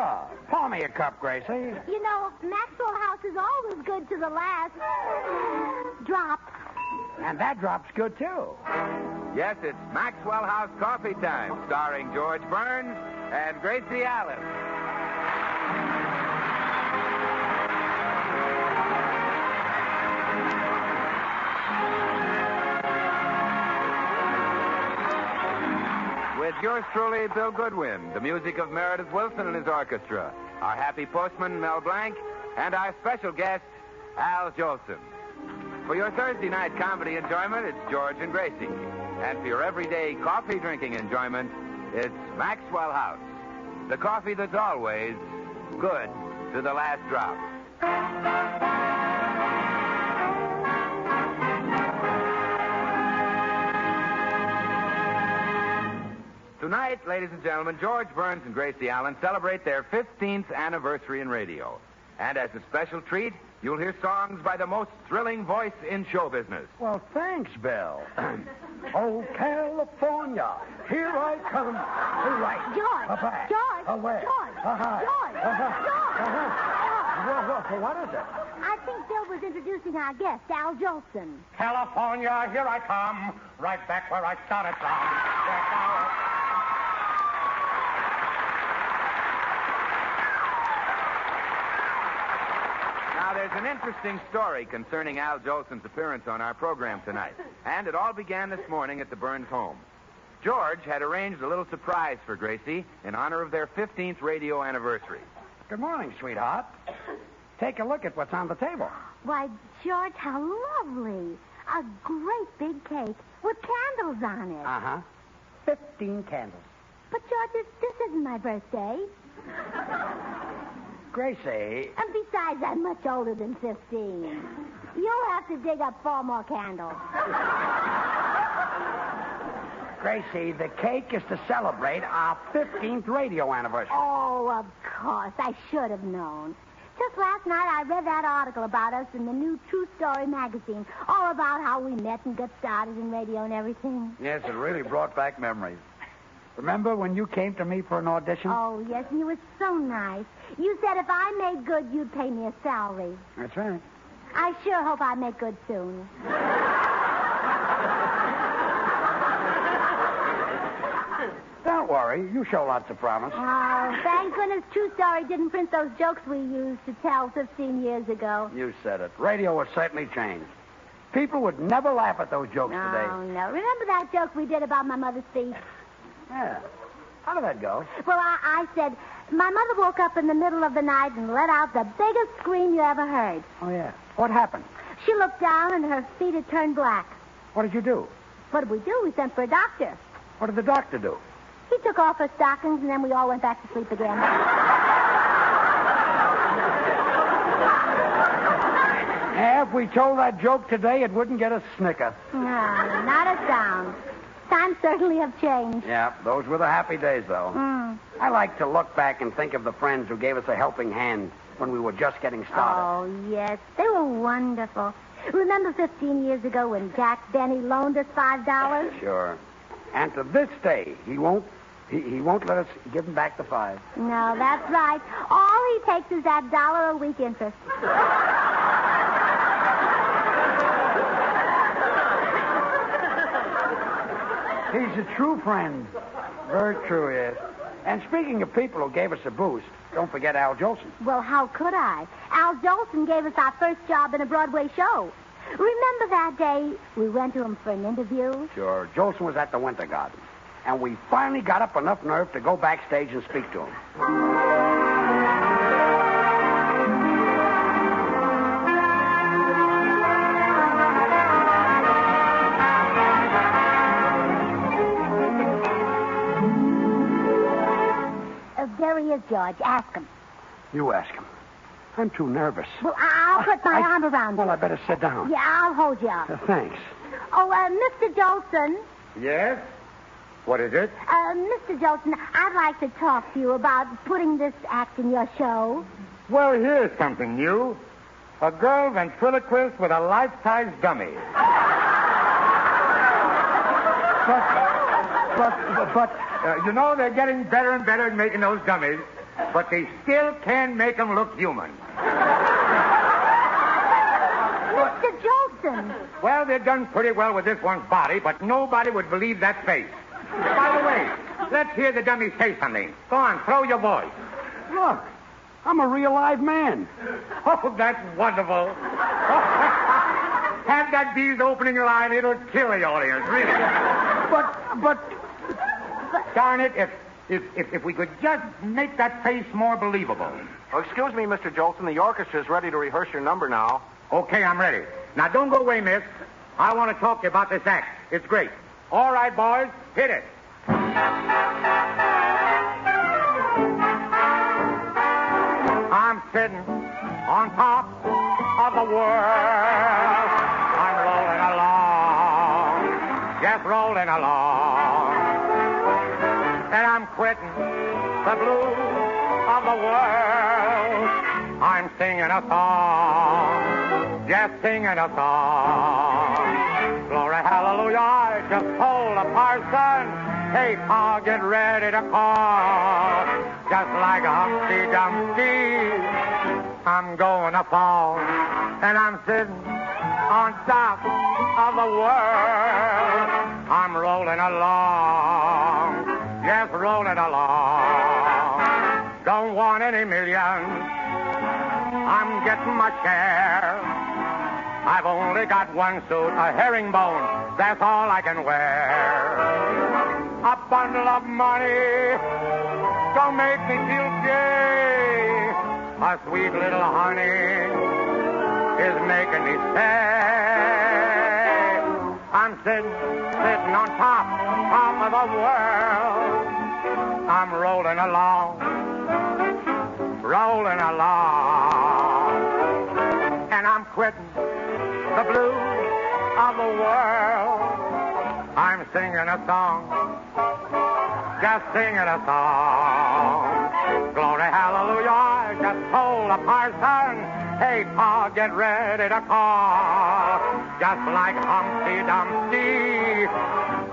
Sure. Pour me a cup, Gracie. You know, Maxwell House is always good to the last drop. And that drop's good, too. Yes, it's Maxwell House Coffee Time, starring George Burns and Gracie Allen. With yours truly, Bill Goodwin, the music of Meredith Wilson and his orchestra, our happy postman, Mel Blanc, and our special guest, Al Jolson. For your Thursday night comedy enjoyment, it's George and Gracie. And for your everyday coffee drinking enjoyment, it's Maxwell House, the coffee that's always good to the last drop. Tonight, ladies and gentlemen, George Burns and Gracie Allen celebrate their 15th anniversary in radio. And as a special treat, you'll hear songs by the most thrilling voice in show business. Well, thanks, Bill. Oh, California, here I come. Right. George. Back. George. Away. George. George. George. What is it? I think Bill was introducing our guest, Al Jolson. California, here I come. Right back where I started from. Now, there's an interesting story concerning Al Jolson's appearance on our program tonight. And it all began this morning at the Burns home. George had arranged a little surprise for Gracie in honor of their 15th radio anniversary. Good morning, sweetheart. Take a look at what's on the table. Why, George, how lovely. A great big cake with candles on it. Uh-huh. 15 candles. But, George, this isn't my birthday. Gracie. And besides, I'm much older than 15. You'll have to dig up 4 more candles. Gracie, the cake is to celebrate our 15th radio anniversary. Oh, of course. I should have known. Just last night, I read that article about us in the new True Story magazine, all about how we met and got started in radio and everything. Yes, it really brought back memories. Remember when you came to me for an audition? Oh, yes, and you were so nice. You said if I made good, you'd pay me a salary. That's right. I sure hope I make good soon. Don't worry. You show lots of promise. Oh, thank goodness True Story didn't print those jokes we used to tell 15 years ago. You said it. Radio has certainly changed. People would never laugh at those jokes today. Oh, no. Remember that joke we did about my mother's feet? Yeah. How did that go? Well, I said, my mother woke up in the middle of the night and let out the biggest scream you ever heard. Oh, yeah. What happened? She looked down and her feet had turned black. What did you do? What did we do? We sent for a doctor. What did the doctor do? He took off her stockings and then we all went back to sleep again. If we told that joke today, it wouldn't get a snicker. No, not a sound. Times certainly have changed. Yeah, those were the happy days, though. Mm. I like to look back and think of the friends who gave us a helping hand when we were just getting started. Oh, yes. They were wonderful. Remember 15 years ago when Jack Benny loaned us $5? Sure. And to this day, he won't let us give him back the $5. No, that's right. All he takes is that $1 a week interest. He's a true friend. Very true, yes. And speaking of people who gave us a boost, don't forget Al Jolson. Well, how could I? Al Jolson gave us our first job in a Broadway show. Remember that day we went to him for an interview? Sure. Jolson was at the Winter Garden. And we finally got up enough nerve to go backstage and speak to him. There he is, George. Ask him. You ask him. I'm too nervous. Well, I'll put my arm around you. Well, I better sit down. Yeah, I'll hold you up. Thanks. Oh, Mr. Jolson. Yes? What is it? Mr. Jolson, I'd like to talk to you about putting this act in your show. Well, here's something new. A girl ventriloquist with a life-size dummy. But, you know, they're getting better and better at making those dummies. but they still can't make them look human. Mr. Jolson. Well, they've done pretty well with this one's body, but nobody would believe that face. By the way, let's hear the dummy say something. Go on, throw your voice. Look, I'm a real live man. Oh, that's wonderful. Have that bee's opening line, it'll kill the audience, really. But... Darn it, if we could just make that face more believable. Oh, excuse me, Mr. Jolson. The orchestra's ready to rehearse your number now. Okay, I'm ready. Now, don't go away, miss. I want to talk to you about this act. It's great. All right, boys, hit it. I'm sitting on top of the world. I'm rolling along, just rolling along. And I'm quitting the blues of the world. I'm singing a song, just singing a song. Glory, hallelujah, I just told a parson, hey, Pa, get ready to call. Just like a Humpty Dumpty, I'm going to fall. And I'm sitting on top of the world. I'm rolling along, just rolling along. Don't want any millions, I'm getting my share. I've only got one suit, a herringbone, that's all I can wear. A bundle of money don't make me feel gay. A sweet little honey is making me sad. I'm sitting on top of the world. I'm rolling along, rolling along. And I'm quitting the blues of the world. I'm singing a song, just singing a song. Glory, hallelujah, I just told a parson, hey, Pa, get ready to call. Just like Humpty Dumpty,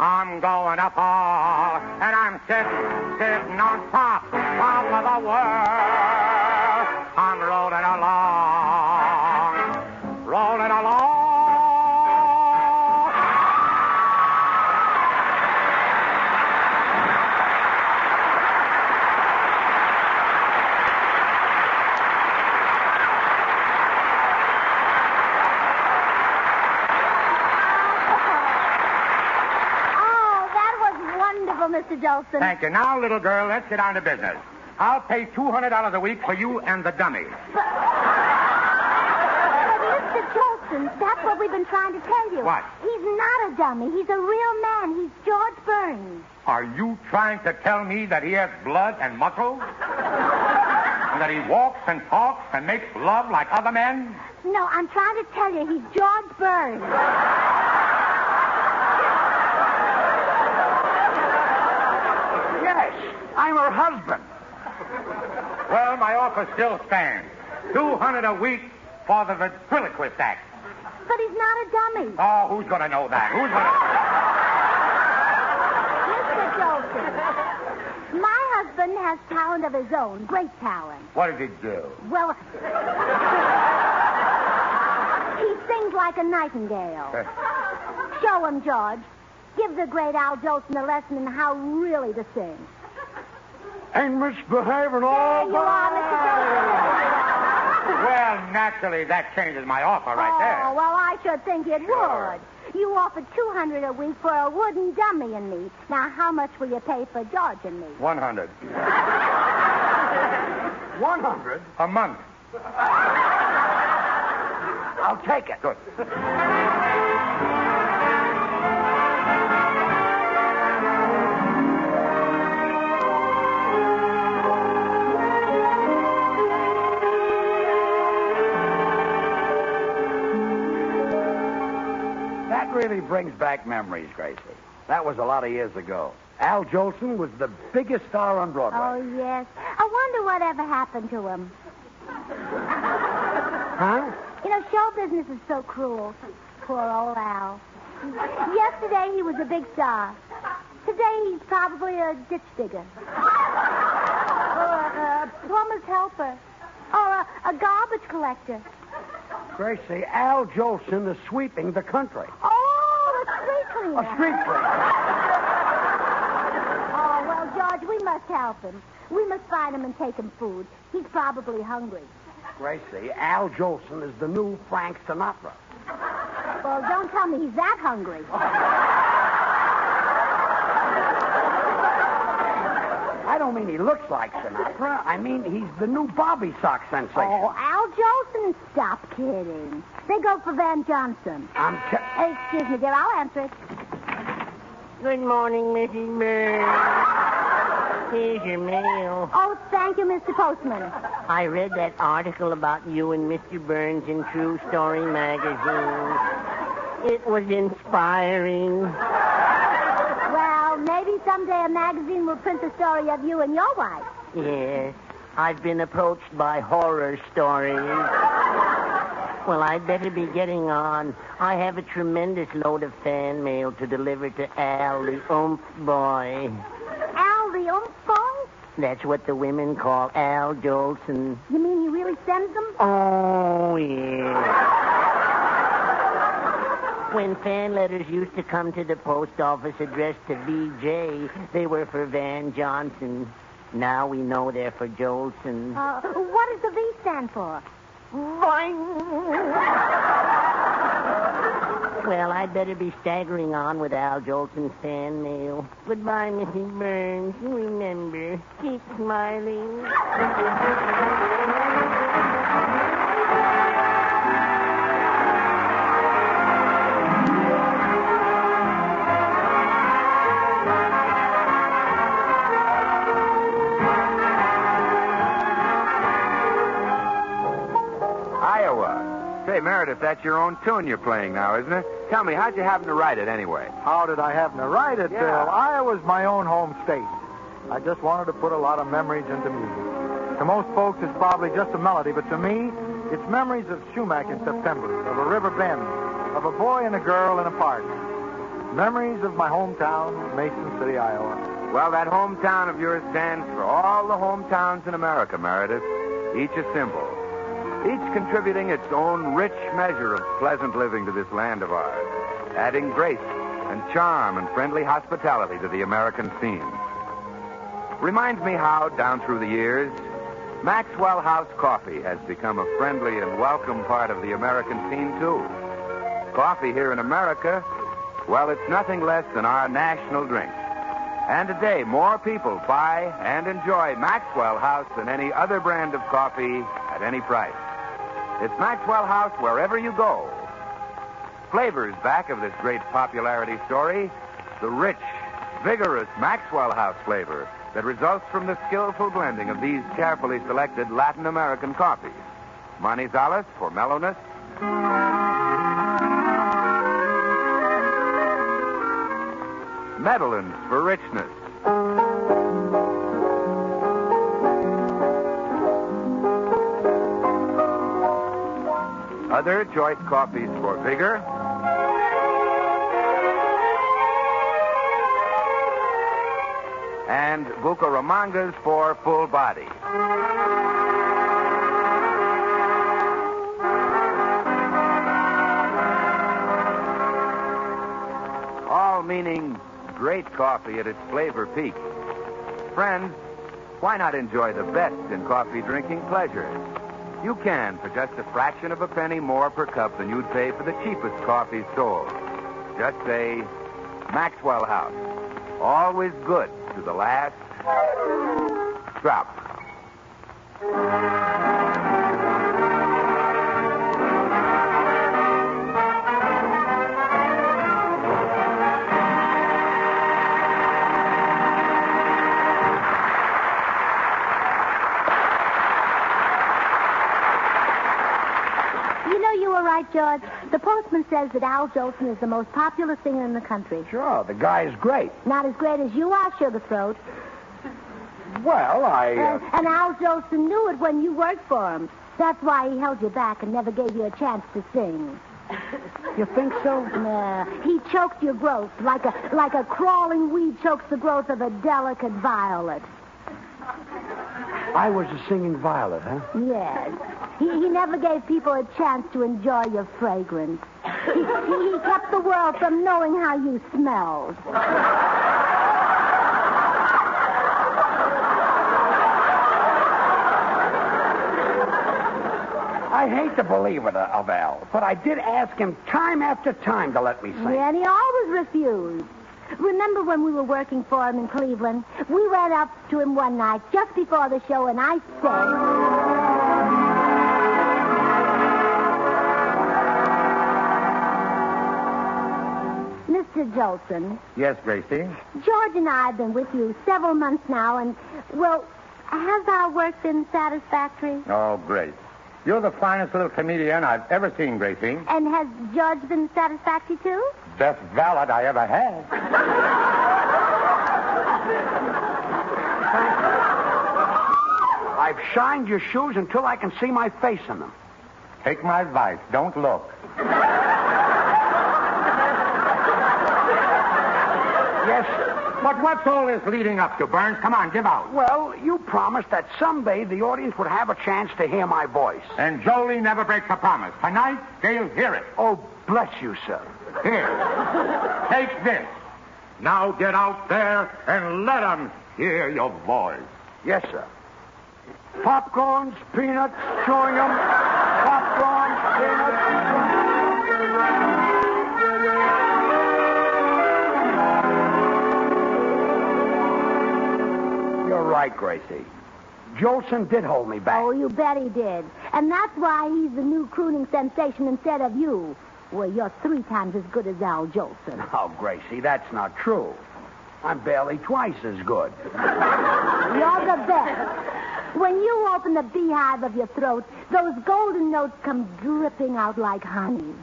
I'm going to fall. And I'm sitting on top of the world. I'm rolling along, rolling along. Mr. Jolson. Thank you. Now, little girl, let's get on to business. I'll pay $200 a week for you and the dummy. But Mr. Jolson, that's what we've been trying to tell you. What? He's not a dummy. He's a real man. He's George Burns. Are you trying to tell me that he has blood and muscle? And that he walks and talks and makes love like other men? No, I'm trying to tell you he's George Burns. I'm her husband. Well, my offer still stands. $200 a week for the ventriloquist act. But he's not a dummy. Oh, who's going to know that? Who's going to... Mr. Jolson, my husband has talent of his own, great talent. What does he do? Well, he sings like a nightingale. Show him, George. Give the great Al Jolson a lesson in how really to sing. Ain't misbehaving all There you are, Mr. Jolson. Well, naturally, that changes my offer right there. Oh, well, I should think it would. You offered $200 a week for a wooden dummy and me. Now, how much will you pay for George and me? 100. 100? A month. I'll take it. Good. Really brings back memories, Gracie. That was a lot of years ago. Al Jolson was the biggest star on Broadway. Oh, yes. I wonder whatever happened to him. Huh? You know, show business is so cruel. Poor old Al. Yesterday he was a big star. Today he's probably a ditch digger. plumber's helper. Or a garbage collector. Gracie, Al Jolson is sweeping the country. Oh, a street cleaner. A street cleaner. Oh, well, George, we must help him. We must find him and take him food. He's probably hungry. Gracie, Al Jolson is the new Frank Sinatra. Well, don't tell me he's that hungry. I don't mean he looks like Sinatra. I mean he's the new Bobby sock sensation. Oh, Al Jolson, stop kidding. They go for Van Johnson. Excuse me, dear, I'll answer it. Good morning, Mrs. Burns. Here's your mail. Oh, thank you, Mr. Postman. I read that article about you and Mr. Burns in True Story magazine. It was inspiring. Well, maybe someday a magazine will print the story of you and your wife. Yes, I've been approached by horror stories. Well, I'd better be getting on. I have a tremendous load of fan mail to deliver to Al, the oomph boy. Al, the oomph boy? That's what the women call Al Jolson. You mean he really sends them? Oh, yeah. When fan letters used to come to the post office addressed to B.J., they were for Van Johnson. Now we know they're for Jolson. What does the V stand for? Well, I'd better be staggering on with Al Jolson's fan mail. Goodbye, Mrs. Burns. Remember, keep smiling. Say, Meredith, that's your own tune you're playing now, isn't it? Tell me, how'd you happen to write it anyway? How did I happen to write it, Yeah. Bill? Iowa's my own home state. I just wanted to put a lot of memories into music. To most folks, it's probably just a melody, but to me, it's memories of Shumack in September, of a river bend, of a boy and a girl in a park. Memories of my hometown, Mason City, Iowa. Well, that hometown of yours stands for all the hometowns in America, Meredith. Each a symbol. Each contributing its own rich measure of pleasant living to this land of ours, adding grace and charm and friendly hospitality to the American scene. Reminds me how, down through the years, Maxwell House Coffee has become a friendly and welcome part of the American scene, too. Coffee here in America, well, it's nothing less than our national drink. And today, more people buy and enjoy Maxwell House than any other brand of coffee at any price. It's Maxwell House wherever you go. Flavors back of this great popularity story, the rich, vigorous Maxwell House flavor that results from the skillful blending of these carefully selected Latin American coffees. Manizales for mellowness. Medellins for richness. Other choice coffees for vigor. And Bucaramangas for full body. All meaning great coffee at its flavor peak. Friends, why not enjoy the best in coffee drinking pleasure? You can for just a fraction of a penny more per cup than you'd pay for the cheapest coffee sold. Just say, Maxwell House. Always good to the last drop. Right, George. The postman says that Al Jolson is the most popular singer in the country. Sure, the guy's great. Not as great as you are, Sugar Throat. Well, And Al Jolson knew it when you worked for him. That's why he held you back and never gave you a chance to sing. You think so? Nah, he choked your growth like a crawling weed chokes the growth of a delicate violet. I was a singing violet, huh? Yes. He never gave people a chance to enjoy your fragrance. He kept the world from knowing how you smelled. I hate to believe it of Al, but I did ask him time after time to let me sing. Yeah, and he always refused. Remember when we were working for him in Cleveland? We went up to him one night just before the show, and I said... Mr. Jolson. Yes, Gracie? George and I have been with you several months now, and, well, has our work been satisfactory? Oh, great. You're the finest little comedian I've ever seen, Gracie. And has George been satisfactory, too? Best valet I ever had. I've shined your shoes until I can see my face in them. Take my advice. Don't look. Yes, sir. But what's all this leading up to, Burns? Come on, give out. Well, you promised that someday the audience would have a chance to hear my voice. And Jolie never breaks a promise. Tonight, they'll hear it. Oh, bless you, sir. Here. Take this. Now get out there and let them hear your voice. Yes, sir. Popcorns, peanuts, chewing them. Popcorns, peanuts. You're right, Gracie. Jolson did hold me back. Oh, you bet he did. And that's why he's the new crooning sensation instead of you. Well, you're 3 times as good as Al Jolson. Oh, Gracie, that's not true. I'm barely twice as good. You're the best. When you open the beehive of your throat, those golden notes come dripping out like honey.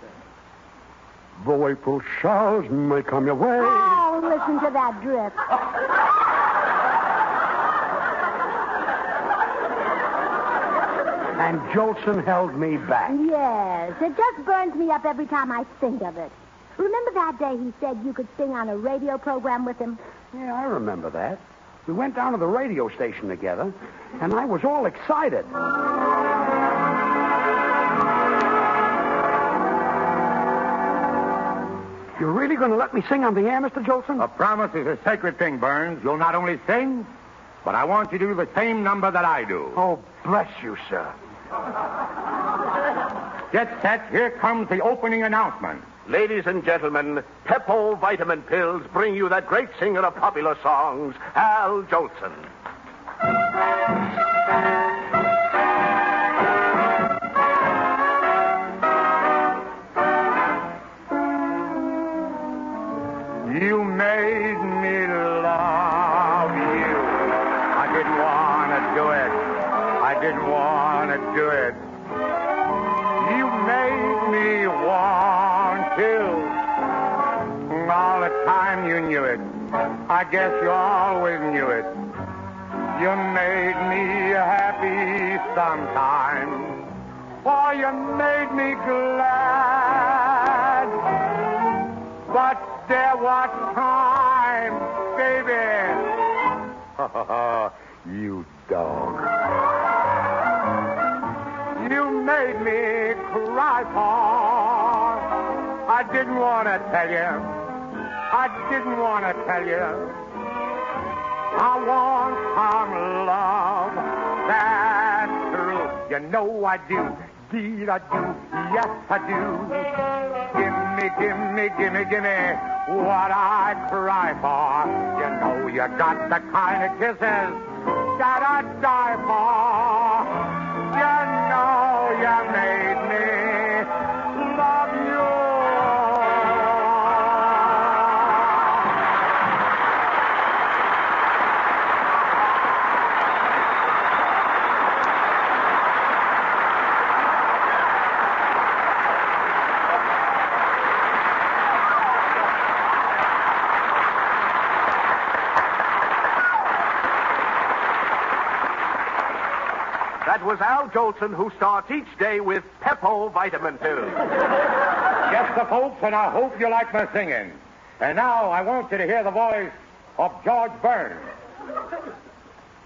The April showers may come your way. Oh, listen to that drip. And Jolson held me back. Yes, it just burns me up every time I think of it. Remember that day he said you could sing on a radio program with him? Yeah, I remember that. We went down to the radio station together, and I was all excited. You're really going to let me sing on the air, Mr. Jolson? A promise is a sacred thing, Burns. You'll not only sing, but I want you to do the same number that I do. Oh, bless you, sir. Get set. Here comes the opening announcement. Ladies and gentlemen, Peppo Vitamin Pills bring you that great singer of popular songs, Al Jolson. You made me love you. I didn't want to do it. I didn't want to do it. You made me want to. All the time you knew it. I guess you always knew it. You made me happy sometimes. Oh, you made me glad. But there was time, baby. You dog. You made me cry for. I didn't want to tell you. I didn't want to tell you. I want some love. That's true. You know I do. Deed I do. Yes, I do. Gimme what I cry for. You know you got the kind of kisses that I die for. You know you made me love you. That was Al Jolson, who starts each day with Peppo Vitamin Pills. Yes, the folks, and I hope you like my singing. And now I want you to hear the voice of George Burns.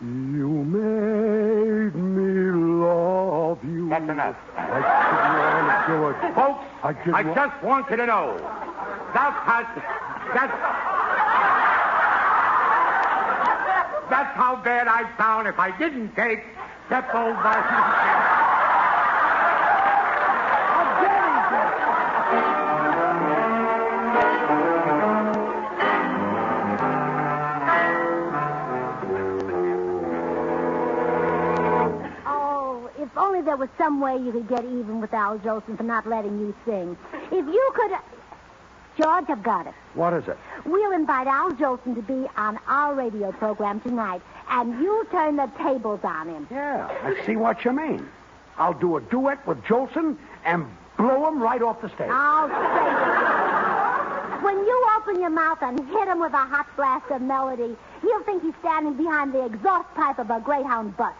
You made me love you. That's enough. I didn't want to do it. Folks, I didn't just want you to know. That's how bad I'd sound if I didn't take Peppo Vitamin. If only there was some way you could get even with Al Jolson for not letting you sing. If you could... George, I've got it. What is it? We'll invite Al Jolson to be on our radio program tonight, and you turn the tables on him. Yeah, I see what you mean. I'll do a duet with Jolson and blow him right off the stage. I'll say it. When you open your mouth and hit him with a hot blast of melody, he'll think he's standing behind the exhaust pipe of a Greyhound bus.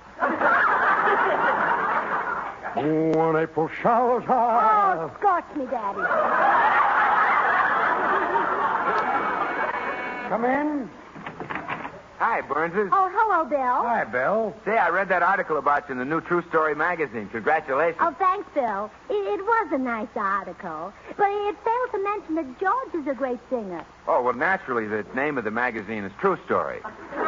When April showers high. Oh, scorch me, Daddy. Come in. Hi, Burnses. Oh, hello, Bill. Hi, Bill. Say, I read that article about you in the new True Story magazine. Congratulations. Oh, thanks, Bill. It was a nice article, but it failed to mention that George is a great singer. Oh, well, naturally, the name of the magazine is True Story. For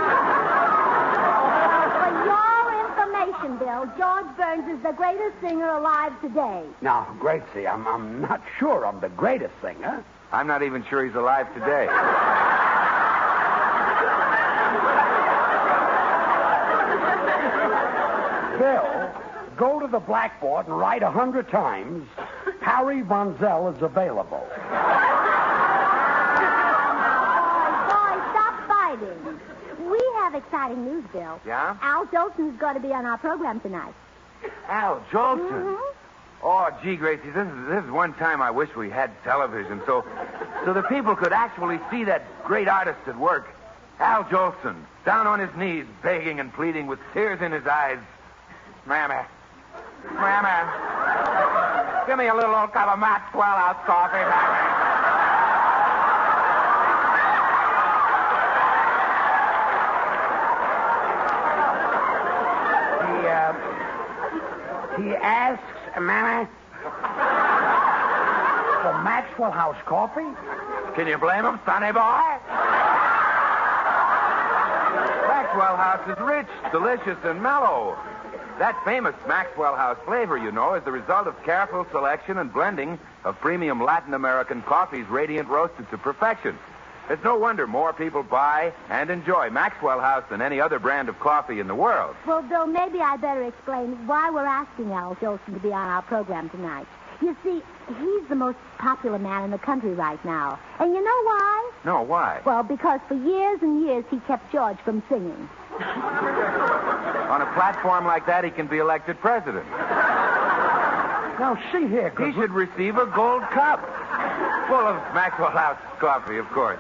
your information, Bill, George Burns is the greatest singer alive today. Now, Gracie, I'm not sure I'm the greatest singer. I'm not even sure he's alive today. Bill, go to the blackboard and write 100 times, Harry Von Zell is available. Boy, stop fighting. We have exciting news, Bill. Yeah? Al Jolson's going to be on our program tonight. Al Jolson. Mm-hmm. Oh, gee, Gracie, this is one time I wish we had television so the people could actually see that great artist at work. Al Jolson, down on his knees, begging and pleading with tears in his eyes. Mammy, give me a little old cup of Maxwell House coffee, Mammy. He asks, Mammy, for Maxwell House coffee? Can you blame him, sonny boy? Maxwell House is rich, delicious, and mellow. That famous Maxwell House flavor, you know, is the result of careful selection and blending of premium Latin American coffees radiant roasted to perfection. It's no wonder more people buy and enjoy Maxwell House than any other brand of coffee in the world. Well, Bill, maybe I better explain why we're asking Al Jolson to be on our program tonight. You see, he's the most popular man in the country right now. And you know why? No, why? Well, because for years and years he kept George from singing. On a platform like that, he can be elected president. Now, see here, He should receive a gold cup. Full of Maxwell House coffee, of course.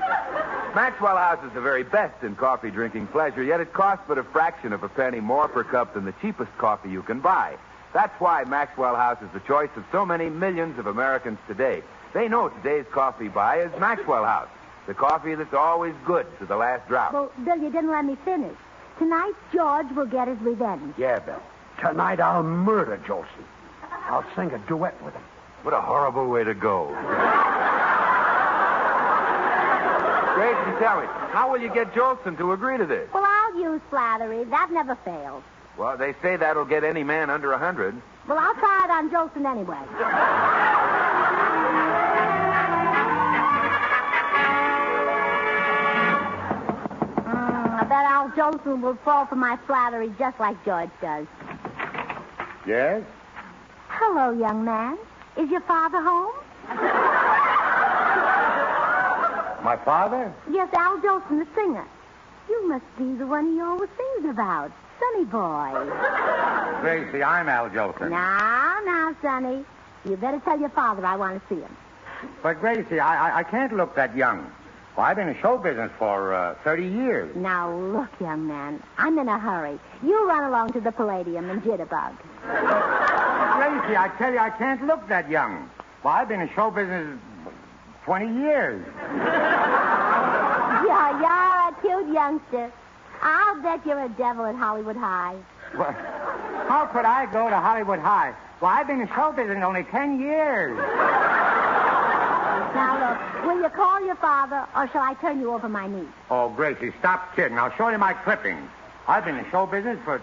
Maxwell House is the very best in coffee drinking pleasure, yet it costs but a fraction of a penny more per cup than the cheapest coffee you can buy. That's why Maxwell House is the choice of so many millions of Americans today. They know today's coffee buy is Maxwell House, the coffee that's always good to the last drop. Well, Bill, you didn't let me finish. Tonight, George will get his revenge. Yeah, Bill. Tonight I'll murder Jolson. I'll sing a duet with him. What a horrible way to go. Gracie, tell me, how will you get Jolson to agree to this? Well, I'll use flattery. That never fails. Well, they say that'll get any man under 100. Well, I'll try it on Jolson anyway. I bet Al Jolson will fall for my flattery just like George does. Yes? Hello, young man. Is your father home? My father? Yes, Al Jolson, the singer. You must be the one he always sings about. Sonny boy. Gracie, I'm Al Jolson. Now, Sonny. You better tell your father I want to see him. But, Gracie, I can't look that young. Well, I've been in show business for 30 years. Now, look, young man. I'm in a hurry. You run along to the Palladium and jitterbug. Gracie, I tell you, I can't look that young. Well, I've been in show business 20 years. You're a cute youngster. I'll bet you're a devil at Hollywood High. Well, how could I go to Hollywood High? Well, I've been in show business only 10 years. Now, look, will you call your father, or shall I turn you over my niece? Oh, Gracie, stop kidding. I'll show you my clippings. I've been in show business for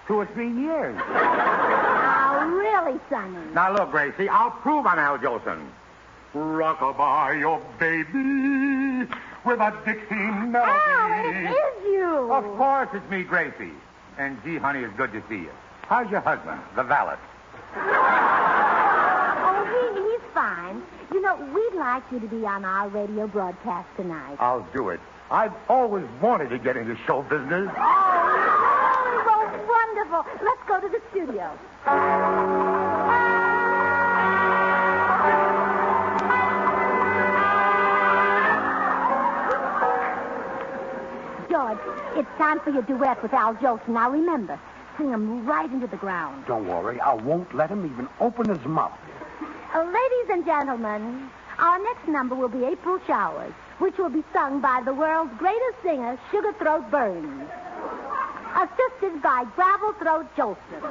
2 or 3 years. Now, really, Sonny. Now, look, Gracie, I'll prove I'm Al Jolson. Rock-a-bye your baby with a Dixie melody. Al, it is you. Of course it's me, Gracie. And, gee, honey, it's good to see you. How's your husband, the valet? Oh, he's fine. You know, we'd like you to be on our radio broadcast tonight. I'll do it. I've always wanted to get into show business. Oh, well, wonderful. Let's go to the studio. George, it's time for your duet with Al Jolson. Now, remember, sing him right into the ground. Don't worry. I won't let him even open his mouth. Ladies and gentlemen, our next number will be April Showers, which will be sung by the world's greatest singer, Sugar Throat Burns, assisted by Gravel Throat Jolson.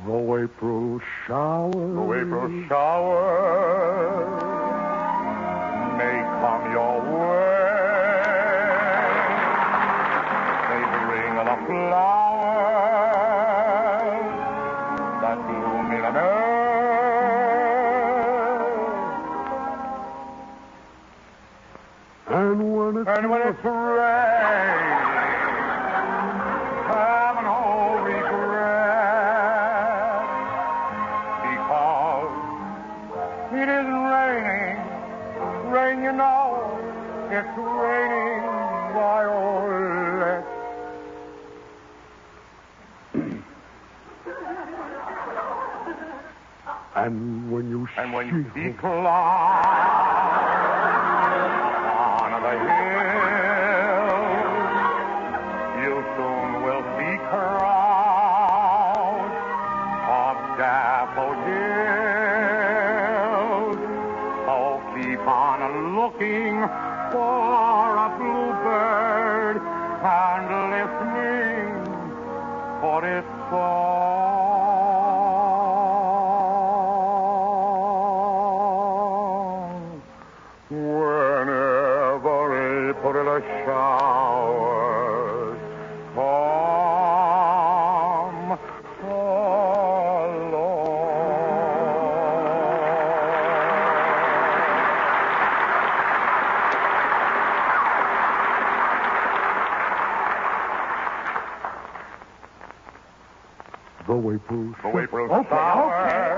The April showers. The April showers may come your way. They bring the flowers that bloom in an earth. And when it's rain, have no regret, because it isn't raining. Rain, you know, it's raining violets. And when you see clouds on the hill, you soon will see crowds of daffodils. So keep on looking for a bluebird and listening for its song. Whenever April showers come along. the April The April Okay.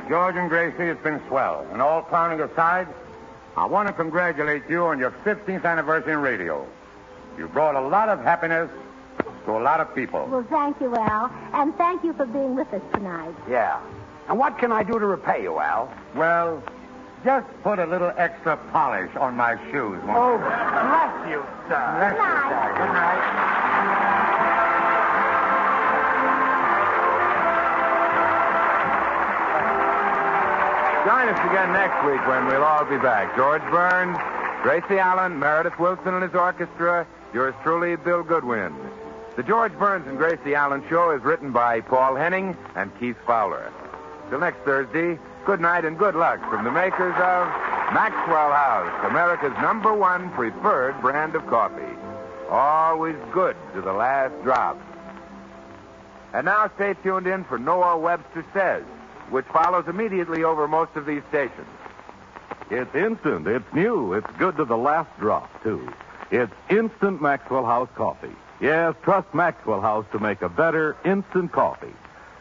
George and Gracie, it's been swell. And all clowning aside, I want to congratulate you on your 15th anniversary in radio. You brought a lot of happiness to a lot of people. Well, thank you, Al, and thank you for being with us tonight. Yeah. And what can I do to repay you, Al? Well, just put a little extra polish on my shoes. won't Oh, you? bless you, sir. Bless you, night. sir. Good night. Join us again next week when we'll all be back. George Burns, Gracie Allen, Meredith Wilson and his orchestra, yours truly, Bill Goodwin. The George Burns and Gracie Allen Show is written by Paul Henning and Keith Fowler. Till next Thursday, good night and good luck from the makers of Maxwell House, America's #1 preferred brand of coffee. Always good to the last drop. And now stay tuned in for Noah Webster Says, which follows immediately over most of these stations. It's instant. It's new. It's good to the last drop, too. It's instant Maxwell House coffee. Yes, trust Maxwell House to make a better instant coffee.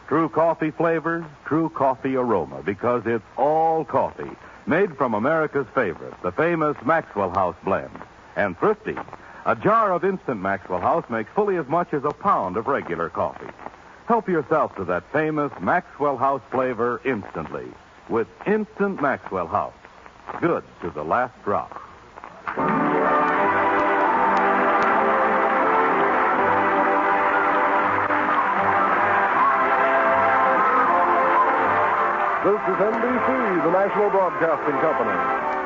True coffee flavors, true coffee aroma, because it's all coffee. Made from America's favorite, the famous Maxwell House blend. And thrifty. A jar of instant Maxwell House makes fully as much as a pound of regular coffee. Help yourself to that famous Maxwell House flavor instantly with Instant Maxwell House. Good to the last drop. This is NBC, the National Broadcasting Company.